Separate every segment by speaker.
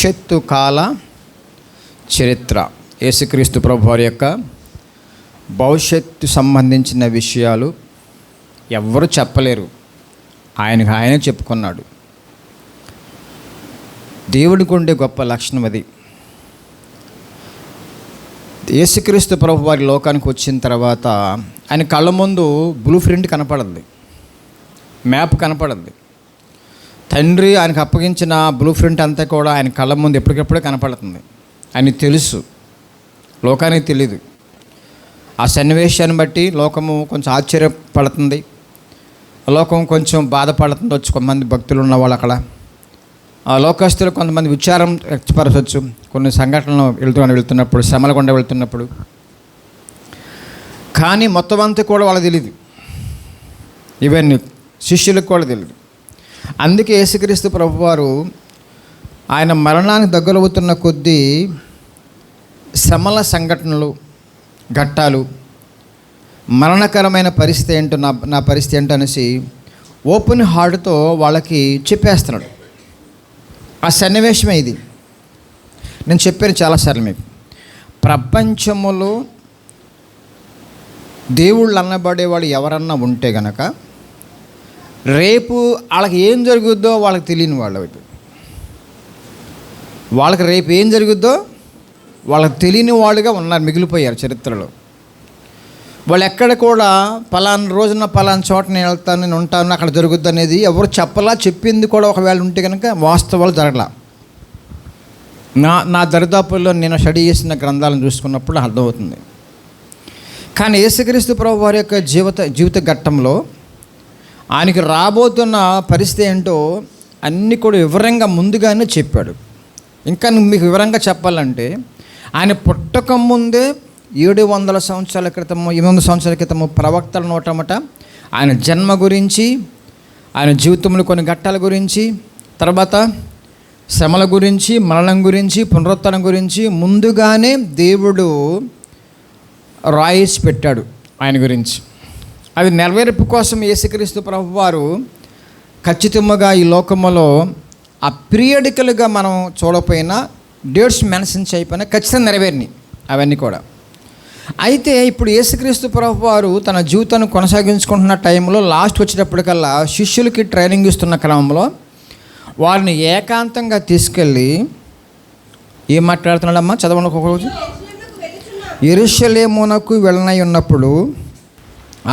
Speaker 1: భవిష్యత్తు కాల చరిత్ర. యేసుక్రీస్తు ప్రభువారి యొక్క భవిష్యత్తు సంబంధించిన విషయాలు ఎవ్వరూ చెప్పలేరు, ఆయనకు ఆయనే చెప్పుకున్నాడు. దేవుడికి ఉండే గొప్ప లక్షణం అది. యేసుక్రీస్తు ప్రభువారి లోకానికి వచ్చిన తర్వాత ఆయన కళ్ళ ముందు బ్లూ ప్రింట్ కనపడద్ది, మ్యాప్ కనపడద్ది. తండ్రి ఆయనకు అప్పగించిన బ్లూ ప్రింట్ అంతా కూడా ఆయన కళ్ళ ముందు ఎప్పటికప్పుడే కనపడుతుంది. ఆయనకు తెలుసు, లోకానికి తెలీదు. ఆ సన్నివేశాన్ని బట్టి లోకము కొంచెం ఆశ్చర్యపడుతుంది, లోకం కొంచెం బాధపడుతుంది. వచ్చి కొంతమంది భక్తులు ఉన్నవాళ్ళు అక్కడ, ఆ లోకస్తులు కొంతమంది విచారం వ్యక్తపరచవచ్చు. కొన్ని సంఘటనలు వెళ్తున్నప్పుడు, శ్రమల గుండా వెళ్తున్నప్పుడు. కానీ మొత్తం అంతా కూడా వాళ్ళకి తెలియదు, ఇవన్నీ శిష్యులకు కూడా తెలియదు. అందుకే యేసుక్రీస్తు ప్రభువారు ఆయన మరణానికి దగ్గరవుతున్న కొద్దీ శ్రమల సంఘటనలు, ఘట్టాలు, మరణకరమైన పరిస్థితి ఏంటో, నా పరిస్థితి ఏంటో అనేసి ఓపెన్ హార్ట్తో వాళ్ళకి చెప్పేస్తున్నాడు. ఆ సన్నివేశమే ఇది. నేను చెప్పాను చాలాసార్లు మీకు, ప్రపంచములో దేవుళ్ళు అన్నబడేవాడు ఎవరన్నా ఉంటే గనక రేపు వాళ్ళకి ఏం జరుగుద్దో వాళ్ళకి తెలియని వాళ్ళకి రేపు ఏం జరుగుద్దో వాళ్ళకి తెలియని వాళ్ళుగా ఉన్నారు, మిగిలిపోయారు చరిత్రలో. వాళ్ళు ఎక్కడ కూడా పలానా రోజున పలానా చోట నేను వెళ్తాను, నేను ఉంటాను, అక్కడ జరుగుద్ది అనేది ఎవరు చెప్పలా. చెప్పింది కూడా ఒకవేళ ఉంటే కనుక వాస్తవాలు జరగలా. నా దరిదాపుల్లో నేను స్టడీ చేసిన గ్రంథాలను చూసుకున్నప్పుడు అర్థమవుతుంది. కానీ యేసుక్రీస్తు ప్రభు వారి యొక్క జీవిత ఘట్టంలో ఆయనకి రాబోతున్న పరిస్థితి ఏంటో అన్నీ కూడా వివరంగా ముందుగానే చెప్పాడు. ఇంకా మీకు వివరంగా చెప్పాలంటే ఆయన పుట్టక ముందే 700 సంవత్సరాల క్రితము, 800 సంవత్సరాల క్రితము ప్రవక్తల నోటమట ఆయన జన్మ గురించి, ఆయన జీవితంలో కొన్ని ఘట్టాల గురించి, తర్వాత శ్రమల గురించి, మరణం గురించి, పునరుత్థానం గురించి ముందుగానే దేవుడు రాయిసి పెట్టాడు ఆయన గురించి. అది నెరవేర్పు కోసం యేసుక్రీస్తు ప్రభువారు ఖచ్చితంగా ఈ లోకములో ఆ పీరియడికల్గా మనం చూడకపోయినా, డేట్స్ మెన్షన్ చేయకపోయినా ఖచ్చితంగా నెరవేరినాయి అవన్నీ కూడా. అయితే ఇప్పుడు యేసుక్రీస్తు ప్రభువారు తన జీవితాన్ని కొనసాగించుకుంటున్న టైంలో లాస్ట్ వచ్చేటప్పటికల్లా శిష్యులకి ట్రైనింగ్ ఇస్తున్న క్రమంలో వారిని ఏకాంతంగా తీసుకెళ్ళి ఏం మాట్లాడుతున్నాడమ్మా, చదవండి ఒక్కొక్కరోజు. యెరూషలేమునకు వెళ్ళనై ఉన్నప్పుడు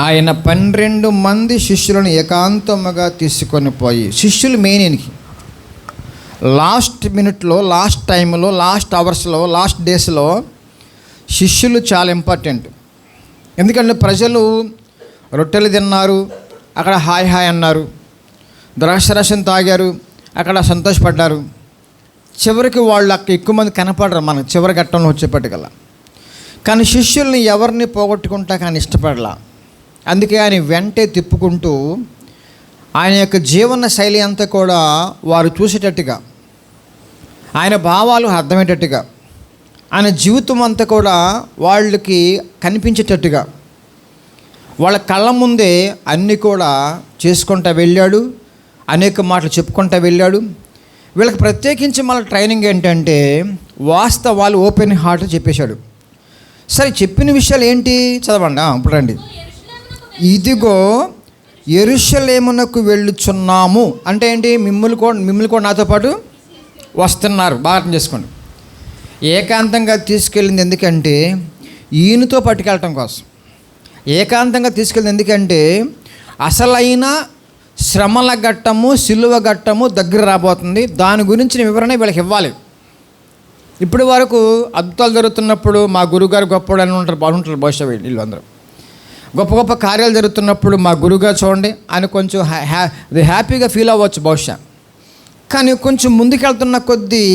Speaker 1: ఆయన 12 మంది శిష్యులను ఏకాంతముగా తీసుకొని పోయి, శిష్యులు మెయిన్ ఈయనకి లాస్ట్ మినిట్లో, లాస్ట్ టైంలో, లాస్ట్ అవర్స్లో, లాస్ట్ డేస్లో శిష్యులు చాలా ఇంపార్టెంట్. ఎందుకంటే ప్రజలు రొట్టెలు తిన్నారు, అక్కడ హాయ్ హాయ్ అన్నారు, ద్రాక్షరసం తాగారు, అక్కడ సంతోషపడ్డారు. చివరికి వాళ్ళు అక్కడ ఎక్కువ మంది కనపడరు మనకు చివరి ఘట్టంలో వచ్చేప్పటికల్లా. కానీ శిష్యుల్ని ఎవరిని పోగొట్టుకుంటా కానీ ఇష్టపడలా. అందుకే ఆయన వెంటే తిప్పుకుంటూ ఆయన యొక్క జీవన శైలి అంతా కూడా వారు చూసేటట్టుగా, ఆయన భావాలు అర్థమయ్యేటట్టుగా, ఆయన జీవితం అంతా కూడా వాళ్ళకి కనిపించేటట్టుగా వాళ్ళ కళ్ళ ముందే అన్నీ కూడా చేసుకుంటూ వెళ్ళాడు, అనేక మాటలు చెప్పుకుంటూ వెళ్ళాడు. వీళ్ళకి ప్రత్యేకించి మళ్ళీ ట్రైనింగ్ ఏంటంటే వాస్తవాలు ఓపెన్ హార్ట్ చెప్పేశాడు. సరే, చెప్పిన విషయాలు ఏంటి చదవండి. ఇప్పుడు రండి. ఇదిగో యెరూషలేమునకు వెళ్ళుచున్నాము అంటే ఏంటి? మిమ్మల్ని కూడా నాతో పాటు వస్తున్నారు. బాగా అర్థం చేసుకోండి. ఏకాంతంగా తీసుకెళ్ళింది ఎందుకంటే ఈయనతో పట్టుకెళ్ళటం కోసం. ఏకాంతంగా తీసుకెళ్ళింది ఎందుకంటే అసలైన శ్రమల ఘట్టము, సిలువ ఘట్టము దగ్గర రాబోతుంది. దాని గురించిన వివరణ వీళ్ళకి ఇవ్వాలి. ఇప్పటి వరకు అద్భుతాలు జరుగుతున్నప్పుడు మా గురువుగారు గొప్పవాడు అని ఉంటారు, బాగుంటారు బహుశా వీళ్ళు అందరూ. గొప్ప గొప్ప కార్యాలు జరుగుతున్నప్పుడు మా గురువుగారు చూడండి అని కొంచెం హ్యాపీగా ఫీల్ అవ్వచ్చు బహుశా. కానీ కొంచెం ముందుకెళ్తున్న కొద్దీ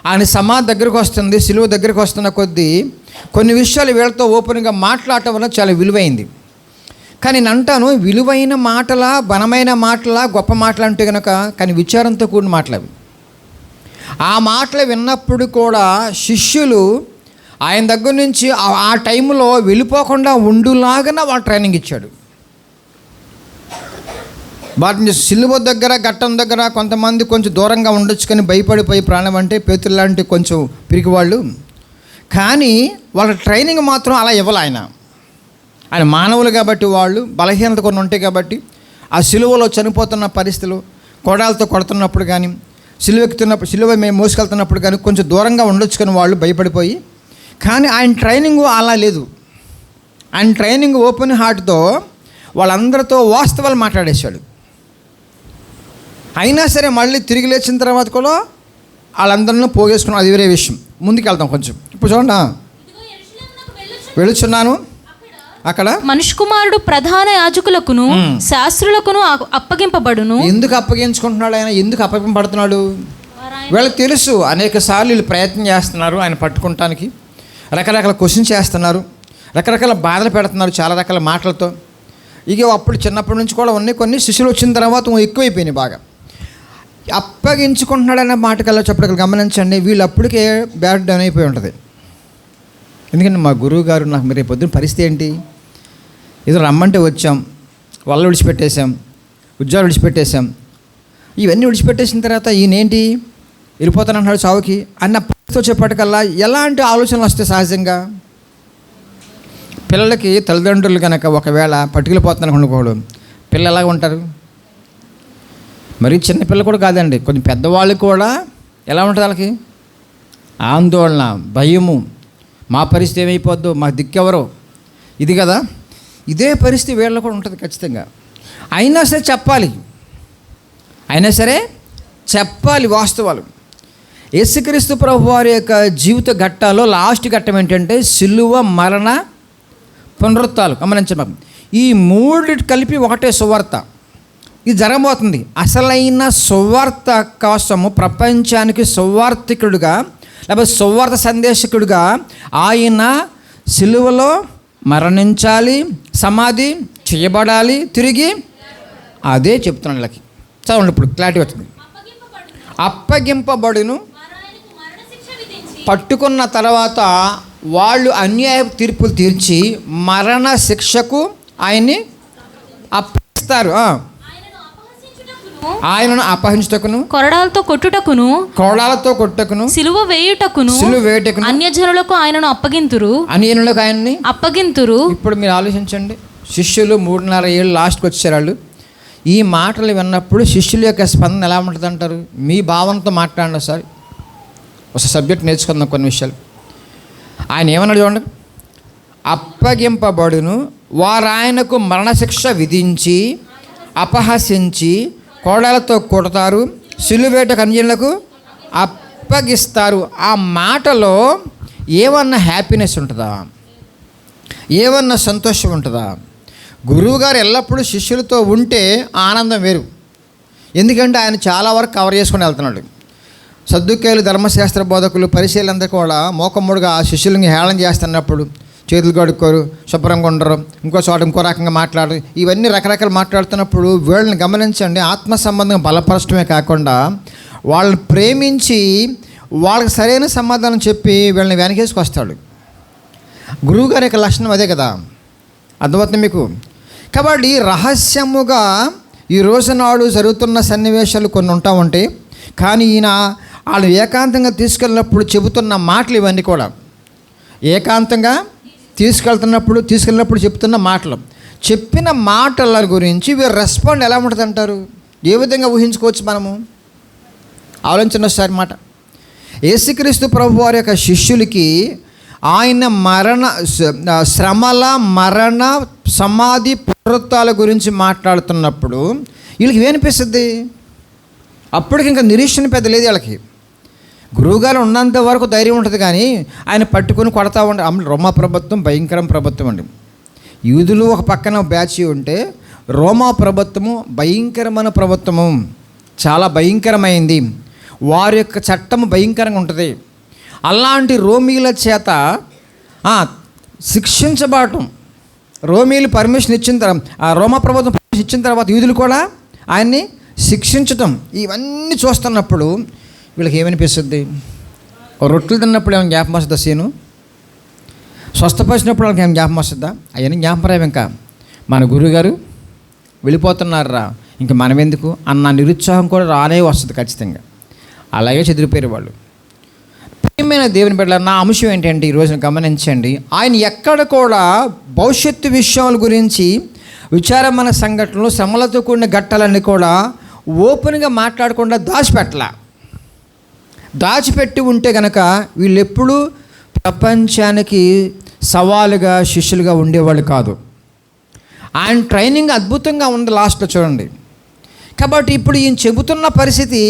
Speaker 1: ఆయన సమాధి దగ్గరకు వస్తుంది, సిలువ దగ్గరకు వస్తున్న కొద్దీ కొన్ని విషయాలు వీళ్ళతో ఓపెన్గా మాట్లాడటం వల్ల చాలా విలువైంది. కానీ నేను అంటాను, విలువైన మాటల, బలమైన మాటల, గొప్ప మాటలు అంటే కనుక కానీ విచారంతో కూడిన మాటలు. ఆ మాటలు విన్నప్పుడు కూడా శిష్యులు ఆయన దగ్గర నుంచి ఆ టైంలో వెళ్ళిపోకుండా ఉండులాగా వాళ్ళు ట్రైనింగ్ ఇచ్చాడు. వాటిని సిలువ దగ్గర గట్టం దగ్గర కొంతమంది కొంచెం దూరంగా ఉండొచ్చు కానీ భయపడిపోయి ప్రాణం అంటే పేతురు లాంటి కొంచెం పిరికివాళ్ళు. కానీ వాళ్ళ ట్రైనింగ్ మాత్రం అలా ఇవ్వాలి. ఆయన మానవులు కాబట్టి వాళ్ళు బలహీనత కొన్ని ఉంటాయి కాబట్టి ఆ సిలువలో చనిపోతున్న పరిస్థితులు, కొడాలతో కొడుతున్నప్పుడు కానీ సిలువ మేము మోసుకెళ్తున్నప్పుడు కానీ కొంచెం దూరంగా ఉండొచ్చు కానీ వాళ్ళు భయపడిపోయి. కానీ ఆయన ట్రైనింగ్ అలా లేదు. ఆయన ట్రైనింగ్ ఓపెన్ హార్ట్తో వాళ్ళందరితో వాస్తవాలు మాట్లాడేశాడు. అయినా సరే మళ్ళీ తిరిగి లేచిన తర్వాత కూడా వాళ్ళందరినీ పోగేసుకున్నాం, అది వేరే విషయం. ముందుకు వెళ్తాం కొంచెం. ఇప్పుడు చూడండి, వెళుచున్నాను, అక్కడ
Speaker 2: మనుష్య కుమారుడు ప్రధాన యాజకులకును శాస్త్రులకును అప్పగింపబడును.
Speaker 1: ఎందుకు అప్పగించుకుంటున్నాడు ఆయన? ఎందుకు అప్పగింపబడుతున్నాడు? వీళ్ళకి తెలుసు. అనేక సార్లు వీళ్ళు ప్రయత్నం చేస్తున్నారు ఆయన పట్టుకుంటానికి, రకరకాల క్వశ్చన్స్ చేస్తున్నారు, రకరకాల బాధలు పెడుతున్నారు చాలా రకాల మాటలతో. ఇక అప్పుడు చిన్నప్పటి నుంచి కూడా ఉన్నాయి. కొన్ని శిష్యులు వచ్చిన తర్వాత ఎక్కువైపోయినాయి బాగా. అప్పగించుకుంటున్నాడనే మాటకల్లా చెప్పడానికి గమనించండి, వీళ్ళు అప్పటికే బ్యాడ్ డౌన్ అయిపోయి ఉంటుంది. ఎందుకంటే మా గురువు గారు నాకు మీరు పొద్దున్న పరిస్థితి ఏంటి, ఏదో రమ్మంటే వచ్చాం, వాళ్ళు విడిచిపెట్టేశాం, ఉద్యోగాలు విడిచిపెట్టేశాం, ఇవన్నీ విడిచిపెట్టేసిన తర్వాత ఈయనేంటి వెళ్ళిపోతానంటున్నాడు చావుకి అన్న పరిస్థితితో చెప్పటికల్లా ఎలాంటి ఆలోచనలు వస్తాయి సహజంగా? పిల్లలకి తల్లిదండ్రులు కనుక ఒకవేళ పట్టుకెళ్ళిపోతున్నాను అనుకోడు, పిల్లలు ఎలాగ ఉంటారు? మరి చిన్నపిల్లలు కూడా కాదండి, కొంచెం పెద్దవాళ్ళు కూడా ఎలా ఉంటుంది వాళ్ళకి? ఆందోళన, భయము, మా పరిస్థితి ఏమైపోద్దు, మాకు దిక్కెవరో, ఇది కదా. ఇదే పరిస్థితి వీళ్ళలో కూడా ఉంటుంది ఖచ్చితంగా. అయినా సరే చెప్పాలి వాస్తవాలు. యేసుక్రీస్తు ప్రభు వారి యొక్క జీవిత ఘట్టాల్లో లాస్ట్ ఘట్టం ఏంటంటే సిలువ, మరణ, పునరుత్థానం. గమనించండి, ఈ మూడిటి కలిపి ఒకటే సువార్త. ఇది జరగబోతుంది. అసలైన సువార్త కోసము ప్రపంచానికి సువార్థికుడుగా లేకపోతే సువార్త సందేశకుడిగా ఆయన సిలువలో మరణించాలి, సమాధి చేయబడాలి, తిరిగి అదే చెప్తున్నాను వీళ్ళకి. చదవండి, ఇప్పుడు క్లారిటీ వచ్చింది. అప్పగింపబడును, పట్టుకున్న తర్వాత వాళ్ళు అన్యాయ తీర్పులు తీర్చి మరణ శిక్షకు ఆయన్ని అప్పగిస్తారు. ఆయనను అపహరించుటకును, కొరడాలతో కొట్టుటకును, సిలువ వేయుటకును అన్యజనులకు ఆయనను అప్పగింతురు. ఇప్పుడు మీరు ఆలోచించండి, శిష్యులు 3.5 ఏళ్ళు లాస్ట్కి వచ్చారు. వాళ్ళు ఈ మాటలు విన్నప్పుడు శిష్యుల యొక్క స్పందన ఎలా ఉంటుంది అంటారు? మీ భావనతో మాట్లాడండి ఒకసారి. ఒక సబ్జెక్ట్ నేర్చుకుందాం కొన్ని విషయాలు. ఆయన ఏమన్నాడు చూడండి. అప్పగింపబడును, వారు ఆయనకు మరణశిక్ష విధించి అపహసించి కోడలతో కొడతారు, సిలువేటకు అన్యులకు అప్పగిస్తారు. ఆ మాటలో ఏమన్నా హ్యాపీనెస్ ఉంటుందా? ఏమన్నా సంతోషం ఉంటుందా? గురువుగారు ఎల్లప్పుడూ శిష్యులతో ఉంటే ఆనందం వేరు. ఎందుకంటే ఆయన చాలా వరకు కవర్ చేసుకొని వెళ్తున్నాడు. సద్దుకేయులు, ధర్మశాస్త్ర బోధకులు, పరిశీలందరూ కూడా మోకమ్ముడుగా ఆ శిష్యులని హేళన చేస్తున్నప్పుడు చేతులు కడుక్కోరు, శుభ్రంగా ఉండరు, ఇంకో రకంగా మాట్లాడరు, ఇవన్నీ రకరకాలు మాట్లాడుతున్నప్పుడు వీళ్ళని గమనించండి. ఆత్మ సంబంధంగా బలపరచడమే కాకుండా వాళ్ళని ప్రేమించి వాళ్ళకి సరైన సమాధానం చెప్పి వీళ్ళని వెనకేసుకొస్తాడు. గురువుగారి యొక్క లక్షణం అదే కదా, అర్థమవుతుంది మీకు? కాబట్టి రహస్యముగా ఈ రోజునాడు జరుగుతున్న సన్నివేశాలు కొన్ని ఉంటా ఉంటాయి. కానీ ఈయన వాళ్ళు ఏకాంతంగా తీసుకెళ్ళినప్పుడు చెబుతున్న మాటలు ఇవన్నీ కూడా ఏకాంతంగా తీసుకెళ్ళినప్పుడు చెప్తున్న మాటలు, చెప్పిన మాటల గురించి వీరు రెస్పాండ్ ఎలా ఉంటుంది అంటారు? ఏ విధంగా ఊహించుకోవచ్చు మనము? ఆలోచన ఒకసారి మాట. యేసుక్రీస్తు ప్రభు వారి యొక్క శిష్యులకి ఆయన శ్రమల, మరణ, సమాధి, పునరుత్థానాల గురించి మాట్లాడుతున్నప్పుడు వీళ్ళకి ఏమనిపిస్తుంది? అప్పటికి ఇంకా నిరీక్షణ పెద్ద లేదు వీళ్ళకి. గురువుగారు ఉన్నంత వరకు ధైర్యం ఉంటుంది, కానీ ఆయన పట్టుకొని కొడతా ఉండే. రోమా ప్రభుత్వం భయంకరం ప్రభుత్వం అండి. యూదులు ఒక పక్కన బ్యాచ్ ఉంటే రోమా ప్రభుత్వము భయంకరమైన ప్రభుత్వము, చాలా భయంకరమైంది. వారి యొక్క చట్టము భయంకరంగా ఉంటుంది. అలాంటి రోమీల చేత శిక్షించబడటం, రోమీలు పర్మిషన్ ఇచ్చిన తర్వాత, ఆ రోమా ప్రభుత్వం పర్మిషన్ ఇచ్చిన తర్వాత యూదులు కూడా ఆయన్ని శిక్షించటం, ఇవన్నీ చూస్తున్నప్పుడు వీళ్ళకి ఏమనిపిస్తుంది? రొట్టెలు తిన్నప్పుడు ఏమైనా జ్ఞాపకం వస్తుందా? సీను స్వస్థపరిచినప్పుడు వాళ్ళకి ఏమైనా జ్ఞాపకం వస్తుందా? అవన్నీ జ్ఞాపకం. ఇంకా మన గురువుగారు వెళ్ళిపోతున్నారా, ఇంక మనం ఎందుకు అన్న నిరుత్సాహం కూడా రానే వస్తుంది ఖచ్చితంగా. అలాగే చెదిరిపోయారు వాళ్ళు. ప్రియమైన దేవుని బిడ్డల, నా అంశం ఏంటంటే ఈ రోజున గమనించండి, ఆయన ఎక్కడ కూడా భవిష్యత్తు విషయాల గురించి విచారమైన సంఘటనలు, శ్రమలతో కూడిన ఘట్టాలన్నీ కూడా ఓపెన్గా మాట్లాడకుండా దాచిపెట్టి ఉంటే కనుక వీళ్ళు ఎప్పుడూ ప్రపంచానికి సవాలుగా శిష్యులుగా ఉండేవాళ్ళు కాదు. ఆయన ట్రైనింగ్ అద్భుతంగా ఉంది లాస్ట్లో చూడండి. కాబట్టి ఇప్పుడు ఈయన చెబుతున్న పరిస్థితి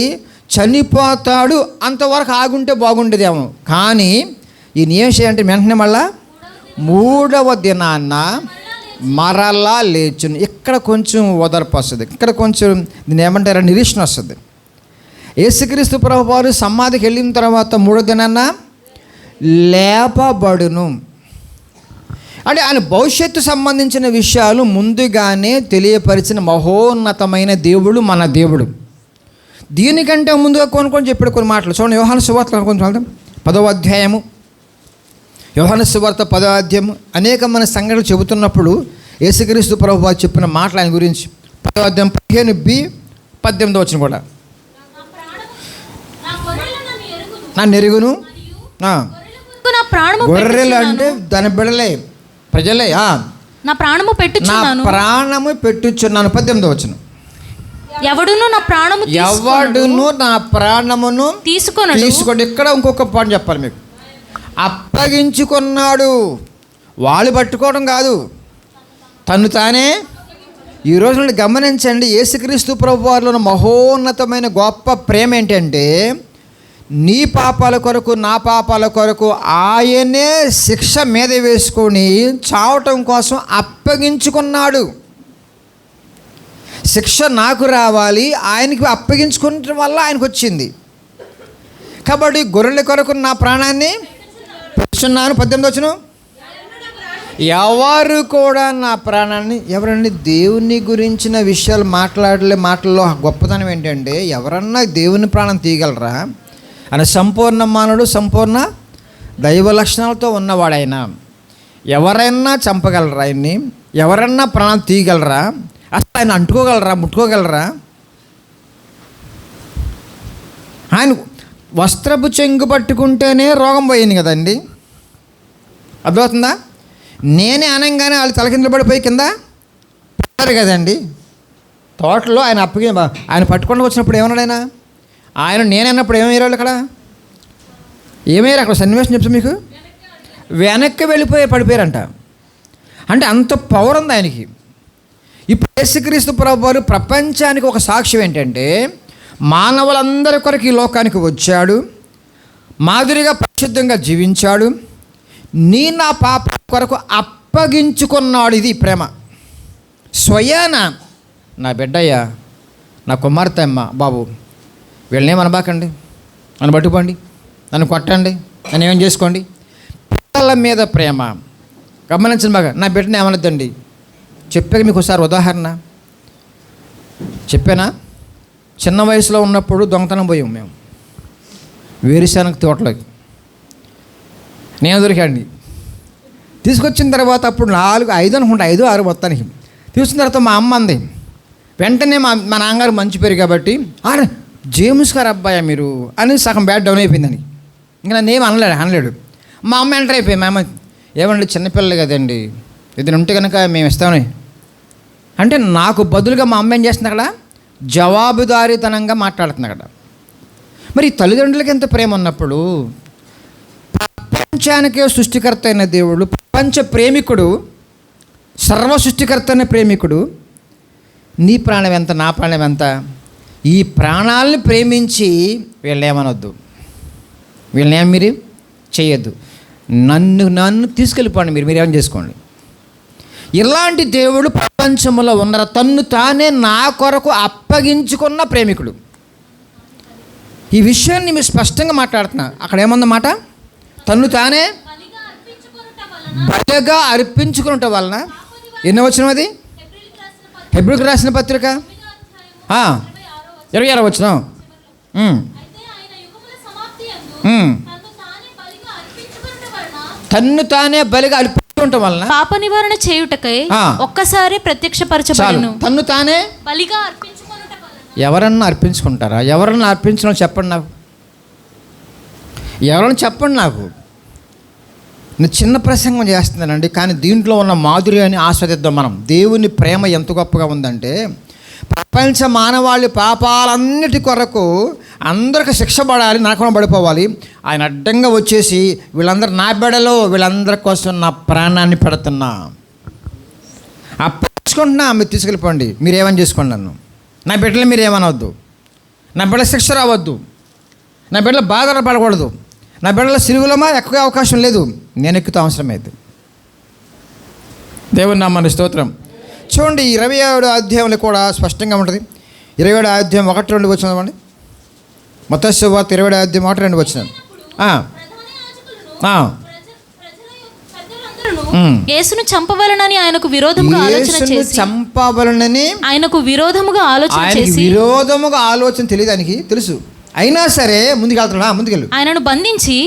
Speaker 1: చనిపోతాడు అంతవరకు ఆగుంటే బాగుండేదేమో, కానీ ఈయన ఏం చేయాలంటే వెంటనే మళ్ళా 3వ దినాన్న మరలా లేచును. ఇక్కడ కొంచెం ఓదార్పు వస్తుంది, ఇక్కడ కొంచెం దీన్ని ఏమంటారు నిరీక్షణ వస్తుంది. యేసుక్రీస్తు ప్రభువారు సమాధికి వెళ్ళిన తర్వాత 3వ దినాన్న లేపబడును అంటే ఆయన భవిష్యత్తు సంబంధించిన విషయాలు ముందుగానే తెలియపరిచిన మహోన్నతమైన దేవుడు మన దేవుడు. దీనికంటే ముందుగా కొన్ని చెప్పాడు కొన్ని మాటలు చూడండి. యోహాను సువార్త కొంచెం 10వ అధ్యాయము, యోహాను సువార్త 10వ అధ్యాయము అనేకమైన సంఘటనలు చెబుతున్నప్పుడు యేసుక్రీస్తు ప్రభువారు చెప్పిన మాటలు ఆయన గురించి 10వ అధ్యాయం 15b-18 వచ్చిన కూడా నా నెరుగును గొర్రెలు అంటే దాని బిడలే ప్రజలే
Speaker 2: నా ప్రాణము పెట్టుచున్నాను
Speaker 1: 18 వచ్చిన
Speaker 2: ఎవడును నా ప్రాణమును
Speaker 1: తీసుకోండి. ఇక్కడ ఇంకొక పాయింట్ చెప్పాలి మీకు. అప్పగించుకున్నాడు, వాళ్ళు పట్టుకోవడం కాదు, తను తానే. ఈ రోజు నుండి గమనించండి, యేసుక్రీస్తు ప్రభువారిలో మహోన్నతమైన గొప్ప ప్రేమ ఏంటంటే నీ పాపాల కొరకు నా పాపాల కొరకు ఆయనే శిక్ష మీద వేసుకొని చావటం కోసం అప్పగించుకున్నాడు. శిక్ష నాకు రావాలి, ఆయనకి అప్పగించుకోవటం వల్ల ఆయనకు వచ్చింది. కాబట్టి గొర్రెల కొరకు నా ప్రాణాన్ని పెట్టుచున్నాను. 18 వచ్చిన ఎవరు కూడా నా ప్రాణాన్ని, ఎవరండి దేవుని గురించిన విషయాలు మాట్లాడలే మాటల్లో గొప్పతనం ఏంటంటే ఎవరన్నా దేవుని ప్రాణం తీయగలరా? ఆయన సంపూర్ణ మానవుడు, సంపూర్ణ దైవ లక్షణాలతో ఉన్నవాడైనా. ఎవరైనా చంపగలరా ఆయన్ని? ఎవరన్నా ప్రాణం తీయగలరా? అసలు ఆయన అంటుకోగలరా, ముట్టుకోగలరా? ఆయన వస్త్రపు చెంగు పట్టుకుంటేనే రోగం పోయింది కదండి, అర్థమవుతుందా? నేనే అనగానే వాళ్ళు తలకిందులు పడిపోయి కింద పడ్డారు కదండి. తోటలో ఆయన ఆయన పట్టుకొని వచ్చినప్పుడు ఏమన్నాడు ఆయన నేనన్నప్పుడు ఏమయ్యారు అక్కడ? ఏమయ్యారు అక్కడ? సన్నివేశం చెప్తాను మీకు. వెనక్కి వెళ్ళిపోయి పడిపోయారంట. అంటే అంత పవర్ ఉంది ఆయనకి. ఇప్పుడు యేసుక్రీస్తు ప్రభువారు ప్రపంచానికి ఒక సాక్ష్యం ఏంటంటే మానవులందరి కొరకు ఈ లోకానికి వచ్చాడు, మాదిరిగా పరిశుద్ధంగా జీవించాడు, నా పాప కొరకు అప్పగించుకున్నాడు. ఇది ప్రేమ. స్వయాన నా బిడ్డయ్యా, నా కుమార్తె అమ్మ, బాబు వీళ్ళనేమనబాకండి, నన్ను పట్టుకోండి, నన్ను కొట్టండి, నన్ను ఏం చేసుకోండి. పిల్లల మీద ప్రేమ గమనించండి బాగా. నా బిడ్డని ఏమనొద్దండి. చెప్పాక మీకు ఒకసారి ఉదాహరణ చెప్పానా? చిన్న వయసులో ఉన్నప్పుడు దొంగతనం పోయాం మేము వేరుశనగ తోటలోకి. నేను దొరికాండి. తీసుకొచ్చిన తర్వాత అప్పుడు 4, 5 అనుకుంటా, 5, 6 మొత్తానికి తీసుకున్న తర్వాత మా అమ్మ అంది. వెంటనే మా నాన్నగారు మంచి పేరు కాబట్టి జేమ్స్ గారు అబ్బాయా మీరు అని సగం బ్యాడ్ డౌన్ అయిపోయిందని. ఇంకా నన్ను ఏం అనలేడు. మా అమ్మ ఎంటర్ అయిపోయింది. మా అమ్మ ఏమండి చిన్నపిల్లలు కదండి, ఇది ఉంటే కనుక మేము ఇస్తామని అంటే నాకు బదులుగా మా అమ్మ ఏం చేస్తుంది అక్కడ? జవాబుదారీతనంగా మాట్లాడుతుంది అక్కడ. మరి తల్లిదండ్రులకి ఎంత ప్రేమ ఉన్నప్పుడు ప్రపంచానికే సృష్టికర్త అయిన దేవుడు, ప్రపంచ ప్రేమికుడు, సర్వ సృష్టికర్త అయిన ప్రేమికుడు, నీ ప్రాణం ఎంత, నా ప్రాణం ఎంత? ఈ ప్రాణాలను ప్రేమించి వీళ్ళేమనొద్దు, వీళ్ళనేం మీరు చేయొద్దు, నన్ను తీసుకెళ్ళిపోండి, మీరేం చేసుకోండి. ఇలాంటి దేవుడు ప్రపంచంలో ఉన్నారు. తన్ను తానే నా కొరకు అప్పగించుకున్న ప్రేమికుడు. ఈ విషయాన్ని మీరు స్పష్టంగా మాట్లాడుతున్నా. అక్కడ ఏముందన్నమాట? తన్ను తానే బలిగా అర్పించుకున్నట వలన. ఎన్నో వచ్చిన అది? హెబ్రీయులకు రాసిన పత్రిక 26వ వచనం. తన్ను తానే బలిగా అర్పించుకోవటం వలన పాప నివారణ చేయుటకై ఒక్కసారి ప్రత్యక్షపరచబడును. తన్ను తానే బలిగా అర్పించుకున్నట ఎవరన్నా అర్పించుకుంటారా? ఎవరన్నా అర్పించడం చెప్పండి నాకు, ఎవరన్నా చెప్పండి నాకు. నేను చిన్న ప్రసంగం చేస్తున్నానండి, కానీ దీంట్లో ఉన్న మాధుర్యాన్ని ఆస్వాదిద్దాం మనం. దేవుని ప్రేమ ఎంత గొప్పగా ఉందంటే, ప్రపంచ మానవాళి పాపాలన్నిటి కొరకు అందరికి శిక్ష పడాలి, నరకం పడిపోవాలి. ఆయన అడ్డంగా వచ్చేసి వీళ్ళందరూ నా బిడ్డలో, వీళ్ళందరి కోసం నా ప్రాణాన్ని పెడుతున్నా, అప్పించుకుంటున్నా, మీరు తీసుకెళ్ళిపోండి, మీరేమని చేసుకోండి నన్ను, నా బిడ్డలు మీరు ఏమనవద్దు, నా బిడ్డల శిక్ష రావద్దు, నా బిడ్డలు బాధలు పడకూడదు, నా బిడ్డల సిలువలమా ఎక్కువ అవకాశం లేదు, నేను ఎక్కుతూ అవసరమైంది. దేవుని నామానికి స్తోత్రం. చూడండి 27వ అధ్యాయంలో కూడా స్పష్టంగా ఉంటుంది. 27వ అధ్యాయం 1-2 వచ్చిన చదవండి. మత్తయి సువార్త 27వ అధ్యాయం 1-2 వచ్చిన.
Speaker 2: యేసును చంపవలనని ఆయనకు విరోధముగా ఆలోచన చేసి,
Speaker 1: చంపవలనని
Speaker 2: ఆయనకు విరోధముగా ఆలోచన చేసి,
Speaker 1: విరోధముగా ఆలోచన తెలియదు, ఆయనకి తెలుసు, అయినా సరే ముందుకెళ్తున్నా, ముందుకెళ్ళు.
Speaker 2: ఆయనను బంధించి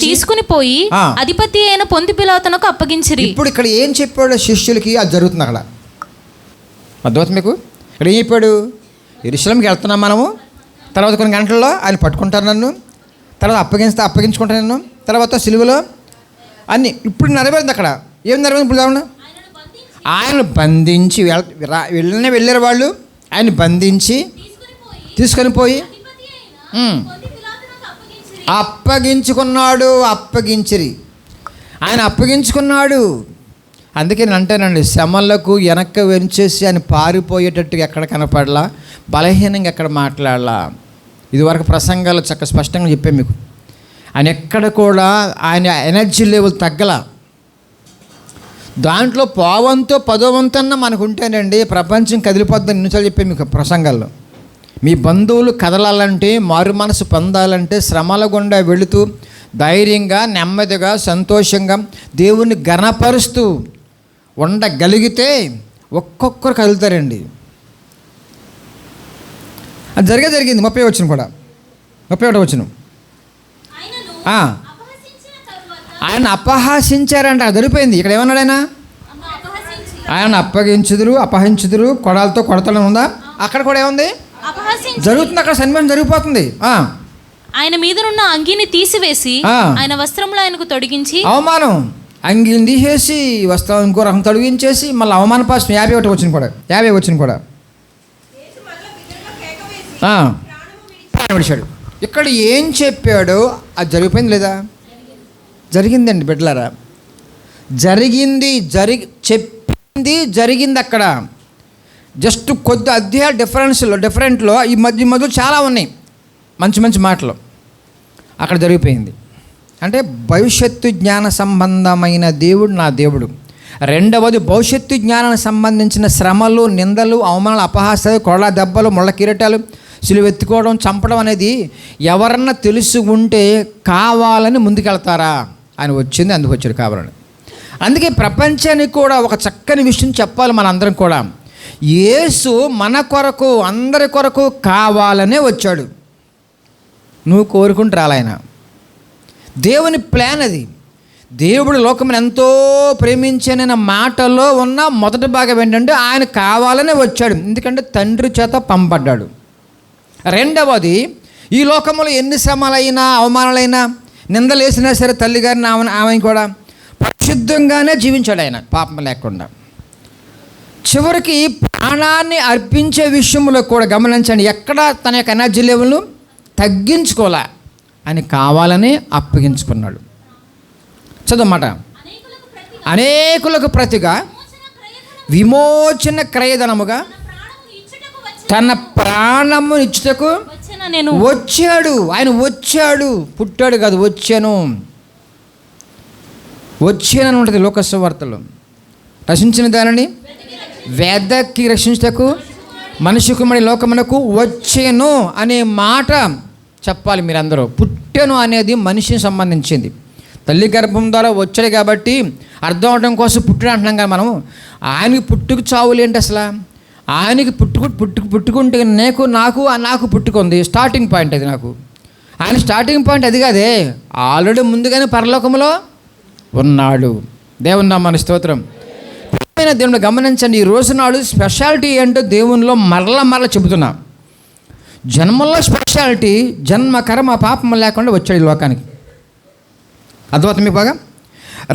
Speaker 2: తీసుకుని పోయి అధిపతి అయిన పొంతి పిలాతునకు అప్పగించిరి.
Speaker 1: ఇప్పుడు ఇక్కడ ఏం చెప్పాడు శిష్యులకి? అది జరుగుతుంది అక్కడ. అర్థమవుతుంది మీకు? ఇక్కడ ఏం చెప్పాడు? యెరూషలేముకి వెళ్తున్నాం మనము, తర్వాత కొన్ని గంటల్లో ఆయన పట్టుకుంటారు నన్ను, తర్వాత అప్పగించుకుంటాను నన్ను, తర్వాత సిలువలో అన్నీ. ఇప్పుడు నెరవేరింది అక్కడ. ఏం నెరవేరింది? ఇప్పుడు కాకుండా ఆయనను బంధించి వెళ్ళారు వాళ్ళు. ఆయన బంధించి తీసుకొని పోయి అప్పగించుకున్నాడు. అప్పగించిరి, ఆయన అప్పగించుకున్నాడు. అందుకే నేను అంటానండి, శ్రమలకు వెనక్కి వెంచేసి ఆయన పారిపోయేటట్టుగా ఎక్కడ కనపడలా, బలహీనంగా ఎక్కడ మాట్లాడలా. ఇదివరకు ప్రసంగాలు చక్కగా స్పష్టంగా చెప్పాను మీకు. ఆయన ఎక్కడ కూడా ఆయన ఎనర్జీ లెవెల్ తగ్గల. దాంట్లో 1/10 మనకు ఉంటేనండి ప్రపంచం కదిలిపోద్దని నిమిషాలు చెప్పాను మీకు ప్రసంగాల్లో. మీ బంధువులు కదలాలంటే, మారు మనసు పొందాలంటే, శ్రమల గుండా వెళుతూ ధైర్యంగా, నెమ్మదిగా, సంతోషంగా దేవుణ్ణి ఘనపరుస్తూ ఉండగలిగితే ఒక్కొక్కరు కదులుతారండి. అది జరిగింది. 30 వచ్చిన కూడా, 31 వచ్చిన. ఆయన అపహాసించారంట, అది జరిపోయింది. ఇక్కడ ఏమన్నాడు ఆయన అపహరించుదురు, కొడాలతో కొడతలని ఉందా? అక్కడ కూడా ఏముంది? జరుగుతుంది, అక్కడ సన్మానం జరిగిపోతుంది.
Speaker 2: ఆయన మీదనున్న అంగీని తీసివేసి ఆయన వస్త్రంలో ఆయనకు తొడిగించి,
Speaker 1: అవమానం అంగీని తీసేసి వస్త్రం ఇంకో రకం తొడిగించేసి మళ్ళీ అవమాన పాశం 50 వచ్చిన కూడా విడిచాడు. ఇక్కడ ఏం చెప్పాడో అది జరిగిపోయింది లేదా? జరిగిందండి బిడ్డలారా, జరిగింది అక్కడ. జస్ట్ కొద్ది అధ్యాయ డిఫరెంట్లో ఈ మధ్య చాలా ఉన్నాయి మంచి మాటలు. అక్కడ జరిగిపోయింది. అంటే భవిష్యత్తు జ్ఞాన సంబంధమైన దేవుడు నా దేవుడు. రెండవది, భవిష్యత్తు జ్ఞానానికి సంబంధించిన శ్రమలు, నిందలు, అవమానాలు, అపహాసాలు, కొరడా దెబ్బలు, ముళ్ళ కిరీటాలు, సిలువెత్తుకోవడం, చంపడం అనేది ఎవరన్నా తెలుసు ఉంటే కావాలని ముందుకెళ్తారా? ఆయన వచ్చింది అందుకు వచ్చాడు కావాలని. అందుకే ప్రపంచానికి కూడా ఒక చక్కని విషయం చెప్పాలి మనందరం కూడా. యేసు మన కొరకు, అందరి కొరకు కావాలనే వచ్చాడు. నువ్వు కోరుకుంటూ రాలాయన. దేవుని ప్లాన్ అది. దేవుడు లోకమును ఎంతో ప్రేమించిన మాటలో ఉన్న మొదటి భాగం ఏంటంటే ఆయన కావాలనే వచ్చాడు, ఎందుకంటే తండ్రి చేత పంపడ్డాడు. రెండవది, ఈ లోకంలో ఎన్ని శ్రమలైనా, అవమానాలైనా, నిందలు వేసినా సరే తల్లిగారిని ఆమె కూడా పరిశుద్ధంగానే జీవించాడు ఆయన, పాపం లేకుండా. చివరికి ప్రాణాన్ని అర్పించే విషయంలో కూడా గమనించండి, ఎక్కడ తన యొక్క ఎనర్జీ లెవెల్ను తగ్గించుకోలే, అని కావాలని అప్పగించుకున్నాడు. చదవమాట, అనేకులకు ప్రతిగా విమోచన క్రయధనముగా తన ప్రాణము ఇచ్చుటకు వచ్చాడు. ఆయన వచ్చాడు, పుట్టాడు కాదు, వచ్చానని ఉంటుంది లోకసువార్తలో. రక్షించిన దానిని వెదకి రక్షించుటకు మనిషి కుమారుడు లోకమునకు వచ్చాను అనే మాట చెప్పాలి మీరందరూ. పుట్టెను అనేది మనిషిని సంబంధించింది. తల్లి గర్భం ద్వారా వచ్చాడు కాబట్టి అర్థం అవడం కోసం పుట్టుడు అంటున్నాం కదా మనం. ఆయనకి పుట్టుకు చావులేంటి అసలు? ఆయనకి పుట్టుకుంటే నాకు పుట్టుకుంది స్టార్టింగ్ పాయింట్ అది. నాకు ఆయన స్టార్టింగ్ పాయింట్ అది కాదే, ఆల్రెడీ ముందుగానే పరలోకంలో ఉన్నాడు. దేవుని నామానికి స్తోత్రం. దేవుని గమనించండి, ఈ రోజు నాడు స్పెషాలిటీ ఏంటో దేవునిలో మరల చెబుతున్నా. జన్మలో స్పెషాలిటీ జన్మ కర్మ పాపం లేకుండా వచ్చాడు ఈ లోకానికి. అర్థమవుతుంది మీకు బాగా.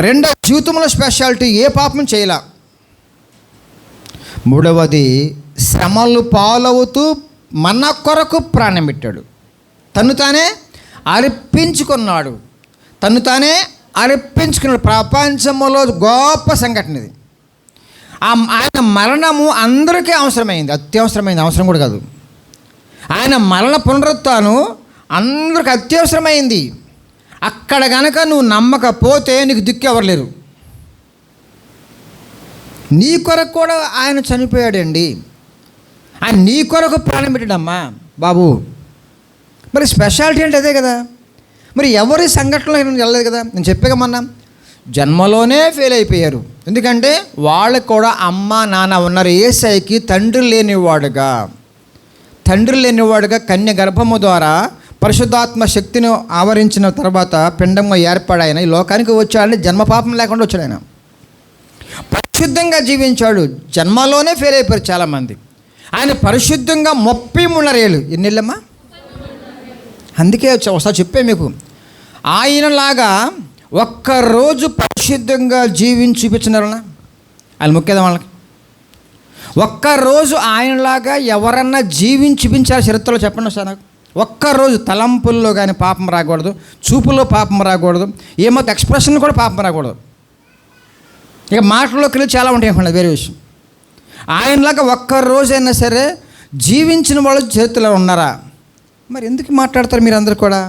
Speaker 1: రెండవ, జీవితంలో స్పెషాలిటీ ఏ పాపం చేయలా. మూడవది, శ్రమలు పాలవుతూ మన కొరకు ప్రాణం పెట్టాడు. తను తానే అర్పించుకున్నాడు. ప్రపంచంలో గొప్ప సంఘటన ఇది. ఆయన మరణము అందరికీ అవసరమైంది, అత్యవసరమైంది, అవసరం కూడా కాదు. ఆయన మరణ పునరుత్థానం అందరికి అత్యవసరమైంది. అక్కడ గనక నువ్వు నమ్మకపోతే నీకు దిక్కు ఎవరు లేరు. నీ కొరకు కూడా ఆయన చనిపోయాడండి. ఆయన నీ కొరకు ప్రాణం పెట్టాడమ్మా బాబు. మరి స్పెషాలిటీ అంటే అదే కదా. మరి ఎవరి సంఘటనలో వెళ్ళలేదు కదా. నేను చెప్పామన్నా, జన్మలోనే ఫెయిల్ అయిపోయారు. ఎందుకంటే వాళ్ళకు కూడా అమ్మ నాన్న ఉన్నారు. యేసయ్యకి తండ్రి లేనివాడుగా కన్య గర్భము ద్వారా పరిశుద్ధాత్మ శక్తిని ఆవరించిన తర్వాత పిండంగా ఏర్పడి ఆయన ఈ లోకానికి వచ్చాడని జన్మపాపం లేకుండా వచ్చాడు. ఆయన పరిశుద్ధంగా జీవించాడు. జన్మలోనే ఫెయిల్ అయిపోయారు చాలామంది. ఆయన పరిశుద్ధంగా 33 ఏళ్ళు. ఎన్నేళ్ళమ్మా? అందుకే ఒకసారి చెప్పే మీకు, ఆయనలాగా ఒక్కరోజు పరిశుద్ధంగా జీవించి చూపించినారన్నా ఆయన ముఖ్యదా వాళ్ళకి. ఒక్కరోజు ఆయనలాగా ఎవరన్నా జీవించి చూపించారు చరిత్రలో? చెప్పండి సార్ నాకు. ఒక్కరోజు తలంపుల్లో కానీ పాపం రాకూడదు, చూపులో పాపం రాకూడదు, ఏమో ఎక్స్ప్రెషన్ కూడా పాపం రాకూడదు. ఇక మాటల్లోకి వెళ్ళి చాలా ఉంటాయి అనుకోండి, వేరే విషయం. ఆయనలాగా ఒక్కరోజైనా సరే జీవించిన వాళ్ళు చరిత్రలో ఉన్నారా? మరి ఎందుకు మాట్లాడతారు మీరు అందరు కూడా?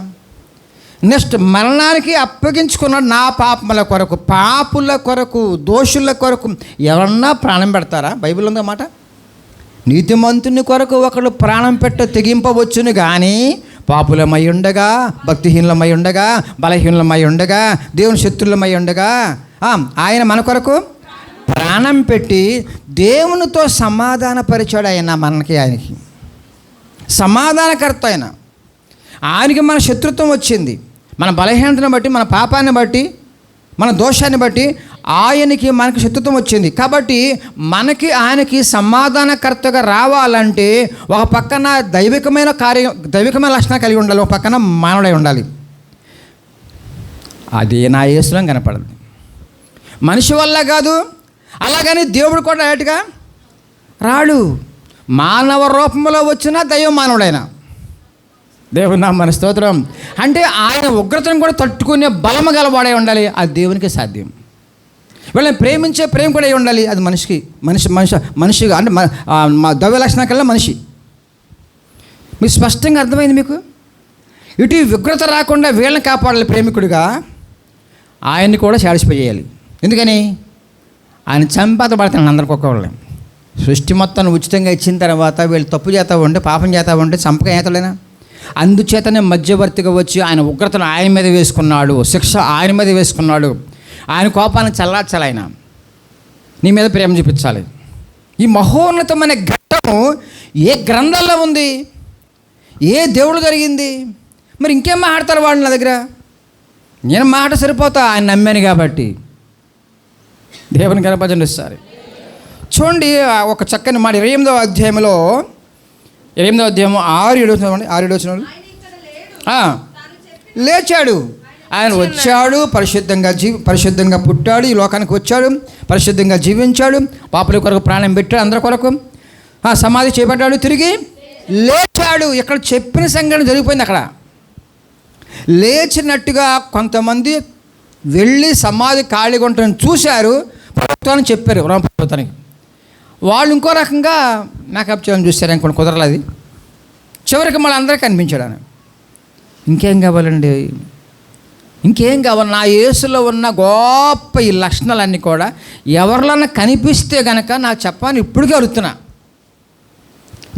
Speaker 1: నెక్స్ట్, మరణానికి అప్పగించుకున్నాడు నా పాపముల కొరకు, పాపుల కొరకు, దోషుల కొరకు ఎవరన్నా ప్రాణం పెడతారా? బైబిల్ ఉందా మాట? నీతిమంతుని కొరకు ఒకడు ప్రాణం పెట్ట తెగింపవచ్చును కానీ పాపులమై ఉండగా, భక్తిహీనులమై ఉండగా, బలహీనులమై ఉండగా, దేవుని శత్రులమై ఉండగా ఆయన మన కొరకు ప్రాణం పెట్టి దేవునితో సమాధానపరిచాడు. ఆయనకి సమాధానకర్త. ఆయనకి మన శత్రుత్వం వచ్చింది, మన బలహీనతను బట్టి, మన పాపాన్ని బట్టి, మన దోషాన్ని బట్టి ఆయనకి మనకి శత్రుత్వం వచ్చింది. కాబట్టి ఆయనకి సమాధానకర్తగా రావాలంటే ఒక పక్కన దైవికమైన లక్షణాలు కలిగి ఉండాలి, ఒక పక్కన మానవుడై ఉండాలి. అది నా యేసులో కనపడదు. మనిషి వల్ల కాదు. అలాగని దేవుడు కూడా డైరెక్ట్గా రాడు. మానవ రూపంలో వచ్చిన దైవ మానవుడైనా. దేవుని నామమున స్తోత్రం. అంటే ఆయన ఉగ్రతను కూడా తట్టుకునే బలము గలవాడై ఉండాలి. అది దేవునికి సాధ్యం. వీళ్ళని ప్రేమించే ప్రేమ కూడా అయి ఉండాలి. అది మనిషి అంటే దైవ లక్షణం కల్లా మనిషి. మీకు స్పష్టంగా అర్థమైంది మీకు? ఇటు ఉగ్రత రాకుండా వీళ్ళని కాపాడాలి ప్రేమికుడిగా, ఆయన్ని కూడా సాటిస్ఫై చేయాలి. ఎందుకని? ఆయన చంపేతబడతాను అందరికి ఒక్కవాళ్ళని. సృష్టి మొత్తాన్ని ఉచితంగా ఇచ్చిన తర్వాత వీళ్ళు తప్పు చేస్తూ ఉంటే, పాపం చేస్తూ ఉంటే చంపక ఏతలేనా? అందుచేతనే మధ్యవర్తిగా వచ్చి ఆయన ఉగ్రతను ఆయన మీద వేసుకున్నాడు, శిక్ష ఆయన మీద వేసుకున్నాడు. ఆయన కోపాన్ని చల్లార్చాలి. ఆయన నీ మీద ప్రేమ చూపించాలి. ఈ మహోన్నతమైన ఘట్టము ఏ గ్రంథంలో ఉంది? ఏ దేవుడు జరిగింది? మరి ఇంకేం మాట్లాడతారు వాళ్ళు నా దగ్గర? నేను మాట సరిపోతా, ఆయన నమ్మాను కాబట్టి. దేవుని కనపడండి సారి. చూడండి ఒక చక్కని మాట 28వ అధ్యాయంలో 8వ అధ్యాయం 6-7 వచ్చిన లేచాడు. ఆయన వచ్చాడు, పరిశుద్ధంగా పుట్టాడు, ఈ లోకానికి వచ్చాడు, పరిశుద్ధంగా జీవించాడు, పాపుల కొరకు ప్రాణం పెట్టాడు, అందరి కొరకు సమాధి చేపట్టాడు, తిరిగి లేచాడు. ఇక్కడ చెప్పిన సంఘటన జరిగిపోయింది. అక్కడ లేచినట్టుగా కొంతమంది వెళ్ళి సమాధి ఖాళీగా ఉంటారని చూశారు, ప్రభుత్వాన్ని చెప్పారు, రోమ ప్రభుత్వానికి. వాళ్ళు ఇంకో రకంగా మేకప్ చేయాలని చూశారు, ఇంకొన్ని కుదరలేదు. చివరికి మళ్ళీ అందరికీ కనిపించాడు ఆయన. ఇంకేం కావాలండి? ఇంకేం కావాలి? నా యేసులో ఉన్న గొప్ప ఈ లక్షణాలన్నీ కూడా ఎవరిలన్నా కనిపిస్తే కనుక నాకు చెప్పని ఇప్పటికే అడుగుతున్నా.